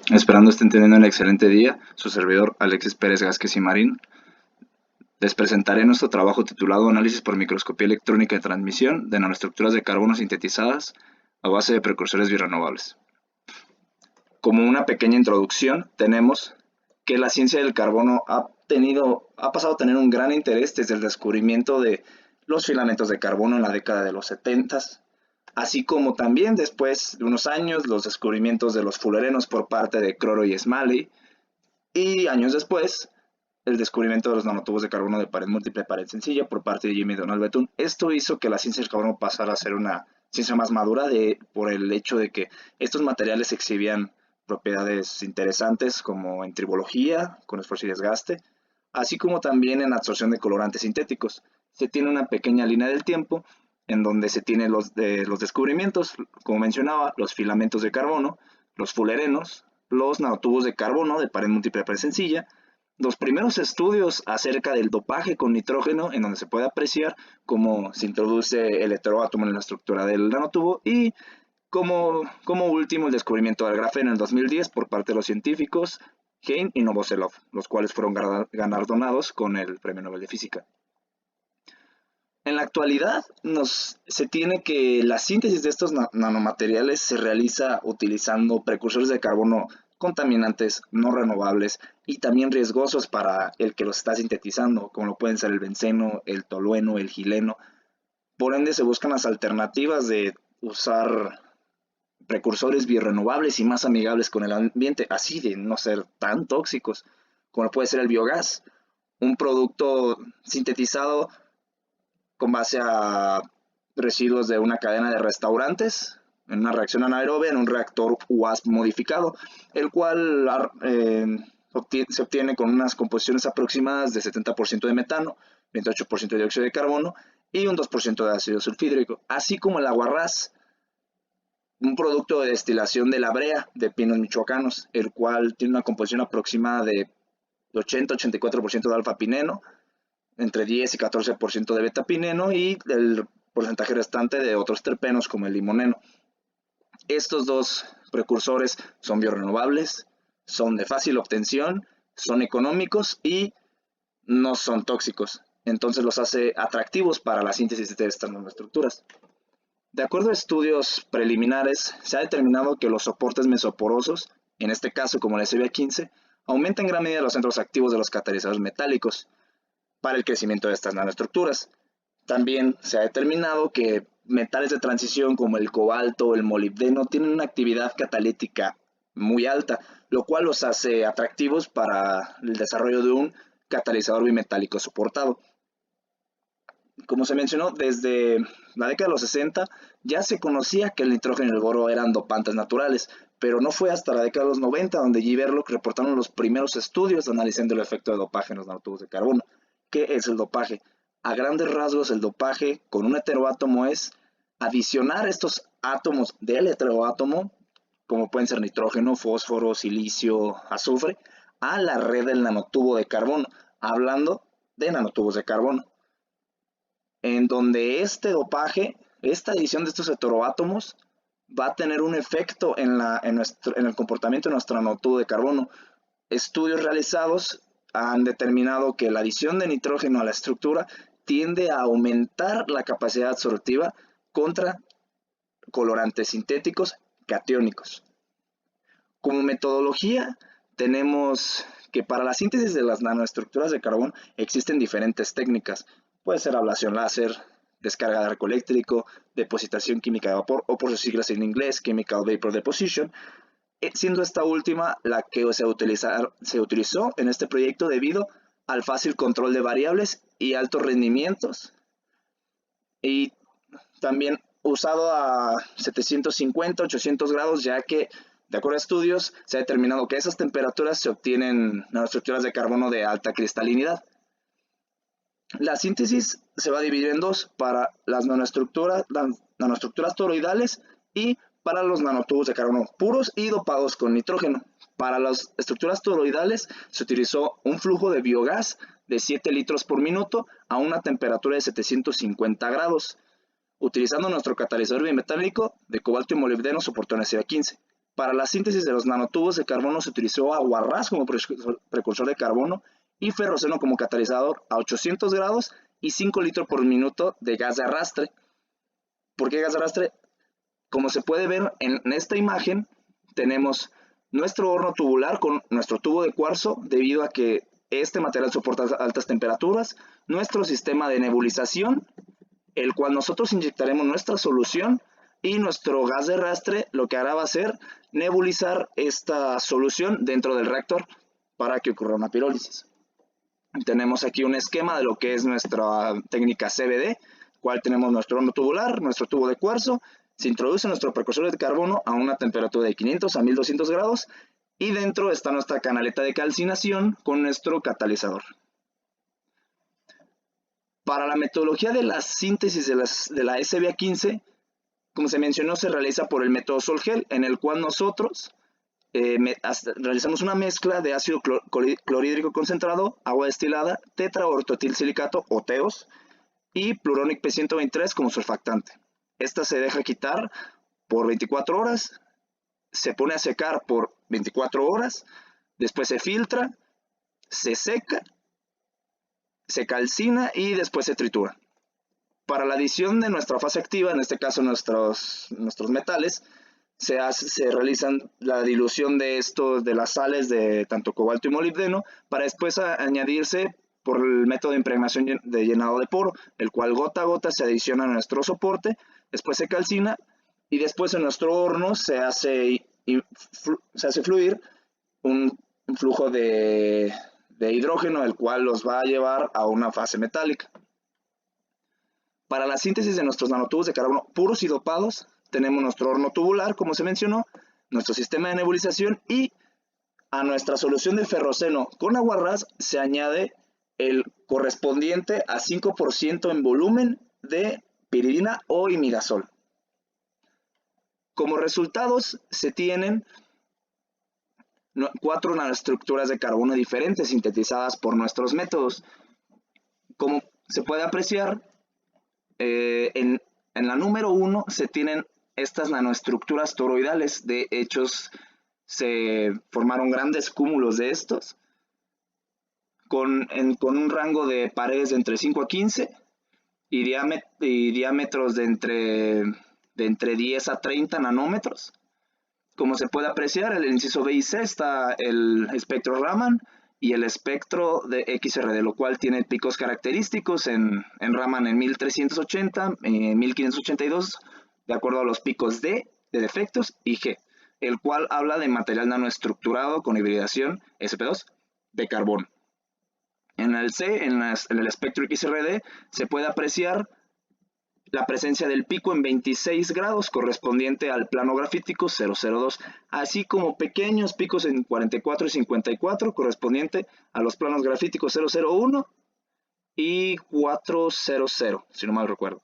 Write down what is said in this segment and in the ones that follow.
Esperando estén teniendo un excelente día, su servidor Alexis Pérez Gázquez y Marín. Les presentaré nuestro trabajo titulado Análisis por microscopía electrónica de transmisión de nanoestructuras de carbono sintetizadas a base de precursores biorrenovables. Como una pequeña introducción, tenemos que la ciencia del carbono ha pasado a tener un gran interés desde el descubrimiento de los filamentos de carbono en la década de los 70, así como también después de unos años los descubrimientos de los fullerenos por parte de Croro y Smalley, y años después el descubrimiento de los nanotubos de carbono de pared múltiple, pared sencilla por parte de Jimmy Donald Bethune. Esto hizo que la ciencia del carbono pasara a ser una ciencia más madura por el hecho de que estos materiales exhibían propiedades interesantes como en tribología, con esfuerzo y desgaste, así como también en absorción de colorantes sintéticos. Se tiene una pequeña línea del tiempo en donde se tienen los descubrimientos, como mencionaba, los filamentos de carbono, los fullerenos, los nanotubos de carbono de pared múltiple, pared sencilla, los primeros estudios acerca del dopaje con nitrógeno, en donde se puede apreciar cómo se introduce el heteroátomo en la estructura del nanotubo, y como último el descubrimiento del grafeno en el 2010 por parte de los científicos Hein y Novoselov, los cuales fueron galardonados con el Premio Nobel de Física. En la actualidad se tiene que la síntesis de estos nanomateriales se realiza utilizando precursores de carbono contaminantes no renovables y también riesgosos para el que los está sintetizando, como lo pueden ser el benceno, el tolueno, el gileno. Por ende, se buscan las alternativas de usar precursores biorrenovables y más amigables con el ambiente, así de no ser tan tóxicos, como puede ser el biogás, un producto sintetizado con base a residuos de una cadena de restaurantes, en una reacción anaerobia, en un reactor UASP modificado, el cual se obtiene con unas composiciones aproximadas de 70% de metano, 28% de dióxido de carbono y un 2% de ácido sulfídrico, así como el aguarrás, un producto de destilación de la brea de pinos michoacanos, el cual tiene una composición aproximada de 80-84% de alfa-pineno, entre 10 y 14% de beta-pineno y el porcentaje restante de otros terpenos como el limoneno. Estos dos precursores son biorrenovables, son de fácil obtención, son económicos y no son tóxicos. Entonces los hace atractivos para la síntesis de estas nanoestructuras. De acuerdo a estudios preliminares, se ha determinado que los soportes mesoporosos, en este caso como la SB15, aumentan en gran medida los centros activos de los catalizadores metálicos para el crecimiento de estas nanoestructuras. También se ha determinado que metales de transición como el cobalto o el molibdeno tienen una actividad catalítica muy alta, lo cual los hace atractivos para el desarrollo de un catalizador bimetálico soportado. Como se mencionó, desde la década de los 60 ya se conocía que el nitrógeno y el boro eran dopantes naturales, pero no fue hasta la década de los 90 donde G. Verloc reportaron los primeros estudios analizando el efecto de dopaje en los nanotubos de carbono. ¿Qué es el dopaje? A grandes rasgos, el dopaje con un heteroátomo es adicionar estos átomos del heteroátomo, como pueden ser nitrógeno, fósforo, silicio, azufre, a la red del nanotubo de carbono, hablando de nanotubos de carbono, en donde este dopaje, esta adición de estos heteroátomos, va a tener un efecto en el comportamiento de nuestro nanotubo de carbono. Estudios realizados han determinado que la adición de nitrógeno a la estructura tiende a aumentar la capacidad absortiva contra colorantes sintéticos catiónicos. Como metodología, tenemos que para la síntesis de las nanoestructuras de carbón existen diferentes técnicas. Puede ser ablación láser, descarga de arco eléctrico, depositación química de vapor, o por sus siglas en inglés, Chemical Vapor Deposition, siendo esta última la que se utilizó en este proyecto debido al fácil control de variables y altos rendimientos, y también usado a 750-800 grados, ya que de acuerdo a estudios se ha determinado que a esas temperaturas se obtienen nanoestructuras de carbono de alta cristalinidad. La síntesis se va a dividir en dos, para las nanoestructuras toroidales y para los nanotubos de carbono puros y dopados con nitrógeno. Para las estructuras toroidales se utilizó un flujo de biogás de 7 litros por minuto a una temperatura de 750 grados, utilizando nuestro catalizador bimetálico de cobalto y molibdeno soportado en SB15. Para la síntesis de los nanotubos de carbono se utilizó aguarrás como precursor de carbono y ferroceno como catalizador a 800 grados y 5 litros por minuto de gas de arrastre. ¿Por qué gas de arrastre? Como se puede ver en esta imagen, tenemos nuestro horno tubular con nuestro tubo de cuarzo, debido a que este material soporta altas temperaturas, nuestro sistema de nebulización, el cual nosotros inyectaremos nuestra solución, y nuestro gas de arrastre lo que hará va a ser nebulizar esta solución dentro del reactor para que ocurra una pirólisis. Tenemos aquí un esquema de lo que es nuestra técnica CVD, cual tenemos nuestro horno tubular, nuestro tubo de cuarzo, se introduce nuestro precursor de carbono a una temperatura de 500 a 1200 grados y dentro está nuestra canaleta de calcinación con nuestro catalizador. Para la metodología de la síntesis de la SBA15, como se mencionó, se realiza por el método Sol-Gel, en el cual nosotros realizamos una mezcla de ácido clorhídrico concentrado, agua destilada, tetraortotilsilicato o TEOS y Pluronic P123 como surfactante. Esta se deja quitar por 24 horas, se pone a secar por 24 horas, después se filtra, se seca, se calcina y después se tritura. Para la adición de nuestra fase activa, en este caso nuestros metales, se realizan la dilución de las sales de tanto cobalto y molibdeno para después añadirse por el método de impregnación de llenado de poro, el cual gota a gota se adiciona a nuestro soporte, después se calcina y después en nuestro horno se hace fluir un flujo de hidrógeno, el cual los va a llevar a una fase metálica. Para la síntesis de nuestros nanotubos de carbono puros y dopados, tenemos nuestro horno tubular, como se mencionó, nuestro sistema de nebulización y a nuestra solución de ferroceno con aguarrás se añade el correspondiente a 5% en volumen de piridina o imidazol. Como resultados se tienen 4 nanoestructuras de carbono diferentes sintetizadas por nuestros métodos. Como se puede apreciar, en la número 1 se tienen estas nanoestructuras toroidales. De hecho, se formaron grandes cúmulos de estos con un rango de paredes de entre 5 a 15 y diámetros de entre 10 a 30 nanómetros. Como se puede apreciar, en el inciso B y C está el espectro Raman y el espectro de XRD, lo cual tiene picos característicos en Raman en 1380, 1582, de acuerdo a los picos D de defectos y G, el cual habla de material nanoestructurado con hibridación sp2 de carbono. En el C, en el espectro XRD, se puede apreciar la presencia del pico en 26 grados correspondiente al plano grafítico 002, así como pequeños picos en 44 y 54 correspondiente a los planos grafíticos 001 y 400, si no mal recuerdo.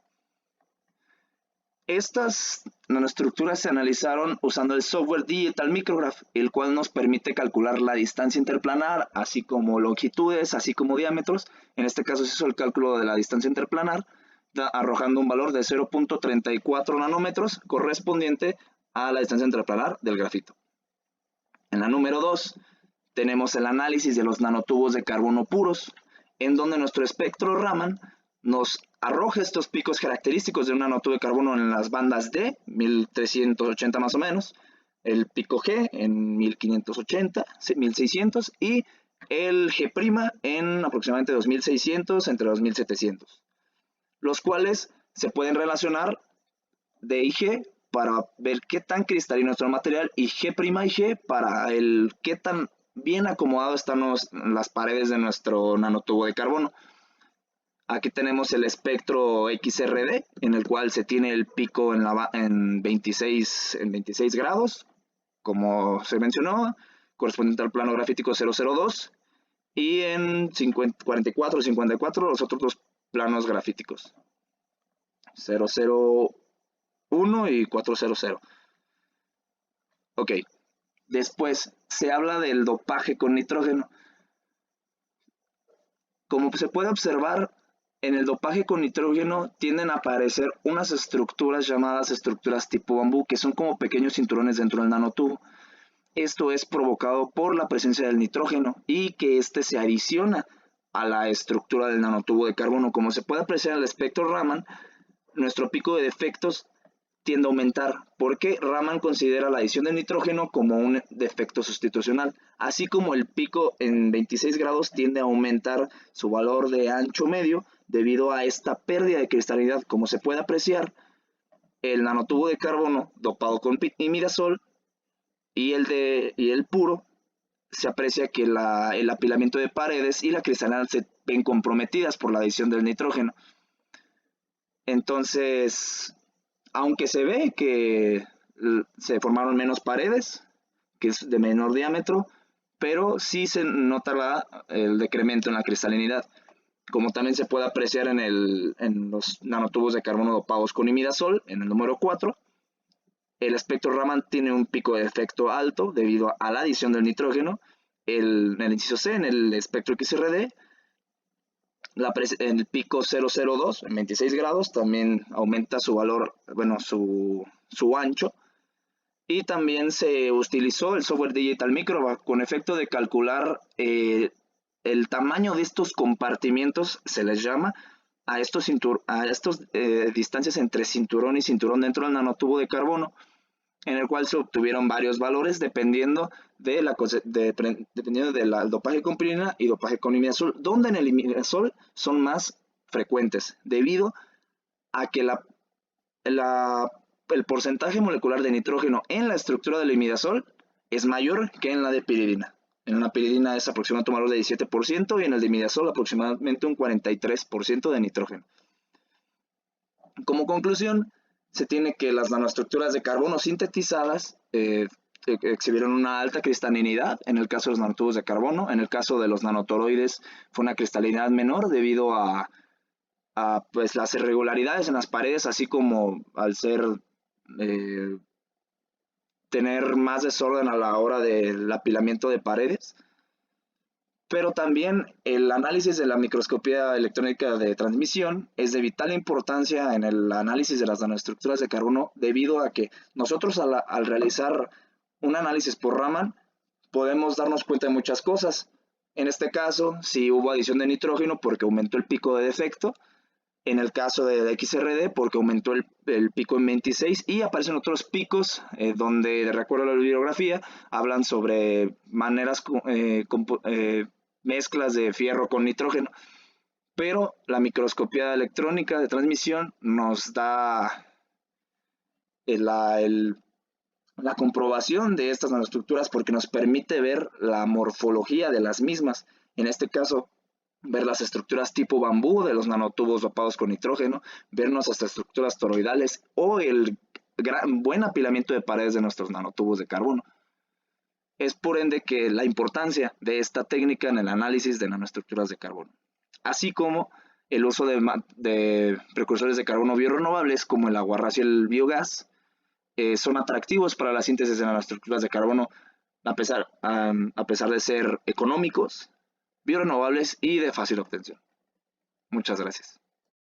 Estas nanoestructuras se analizaron usando el software Digital Micrograph, el cual nos permite calcular la distancia interplanar, así como longitudes, así como diámetros. En este caso se hizo el cálculo de la distancia interplanar, arrojando un valor de 0.34 nanómetros correspondiente a la distancia interplanar del grafito. En la número 2 tenemos el análisis de los nanotubos de carbono puros, en donde nuestro espectro Raman nos arroja estos picos característicos de un nanotubo de carbono en las bandas D, 1380 más o menos, el pico G en 1580, 1600 y el G' en aproximadamente 2600 entre 2700. Los cuales se pueden relacionar D y G para ver qué tan cristalino es nuestro material y G' y G para el qué tan bien acomodado están las paredes de nuestro nanotubo de carbono. Aquí tenemos el espectro XRD, en el cual se tiene el pico en 26 grados, como se mencionó, correspondiente al plano grafítico 002, y en 44 y 54 los otros dos planos grafíticos, 001 y 400. Ok, después se habla del dopaje con nitrógeno. Como se puede observar, En el dopaje con nitrógeno tienden a aparecer unas estructuras llamadas estructuras tipo bambú, que son como pequeños cinturones dentro del nanotubo. Esto es provocado por la presencia del nitrógeno y que éste se adiciona a la estructura del nanotubo de carbono. Como se puede apreciar en el espectro Raman, nuestro pico de defectos tiende a aumentar, porque Raman considera la adición de nitrógeno como un defecto sustitucional, así como el pico en 26 grados tiende a aumentar su valor de ancho medio debido a esta pérdida de cristalinidad. Como se puede apreciar, el nanotubo de carbono dopado con imidazol y el puro, se aprecia que el apilamiento de paredes y la cristalinidad se ven comprometidas por la adición del nitrógeno. Entonces, aunque se ve que se formaron menos paredes, que es de menor diámetro, pero sí se nota el decremento en la cristalinidad, como también se puede apreciar en los nanotubos de carbono dopados con imidazol, en el número 4. El espectro Raman tiene un pico de efecto alto debido a la adición del nitrógeno. En el inciso C, en el espectro XRD, el pico 002 en 26 grados también aumenta su valor, bueno, su ancho. Y también se utilizó el software Digital Micro con efecto de calcular el tamaño de estos compartimientos, se les llama, a estos distancias entre cinturón y cinturón dentro del nanotubo de carbono, en el cual se obtuvieron varios valores dependiendo del dopaje con pirina y dopaje con imidazol, donde en el imidazol son más frecuentes, debido a que el porcentaje molecular de nitrógeno en la estructura del imidazol es mayor que en la de piridina. En la piridina es aproximadamente un valor de 17% y en el de imidazol aproximadamente un 43% de nitrógeno. Como conclusión, se tiene que las nanoestructuras de carbono sintetizadas exhibieron una alta cristalinidad en el caso de los nanotubos de carbono. En el caso de los nanotoroides fue una cristalinidad menor debido a pues, las irregularidades en las paredes, así como al tener más desorden a la hora del apilamiento de paredes. Pero también el análisis de la microscopía electrónica de transmisión es de vital importancia en el análisis de las nanoestructuras de carbono, debido a que nosotros al realizar un análisis por Raman podemos darnos cuenta de muchas cosas. En este caso, si hubo adición de nitrógeno porque aumentó el pico de defecto. En el caso de XRD, porque aumentó el pico en 26, y aparecen otros picos donde, de acuerdo a la bibliografía, hablan sobre mezclas de fierro con nitrógeno. Pero la microscopía electrónica de transmisión nos da la comprobación de estas nanoestructuras, porque nos permite ver la morfología de las mismas. En este caso, ver las estructuras tipo bambú de los nanotubos dopados con nitrógeno, vernos hasta estructuras toroidales o el buen apilamiento de paredes de nuestros nanotubos de carbono. Es por ende que la importancia de esta técnica en el análisis de nanoestructuras de carbono, así como el uso de precursores de carbono biorrenovables como el aguarrás y el biogás, son atractivos para la síntesis de nanoestructuras de carbono a pesar de ser económicos, biorenovables y de fácil obtención. Muchas gracias.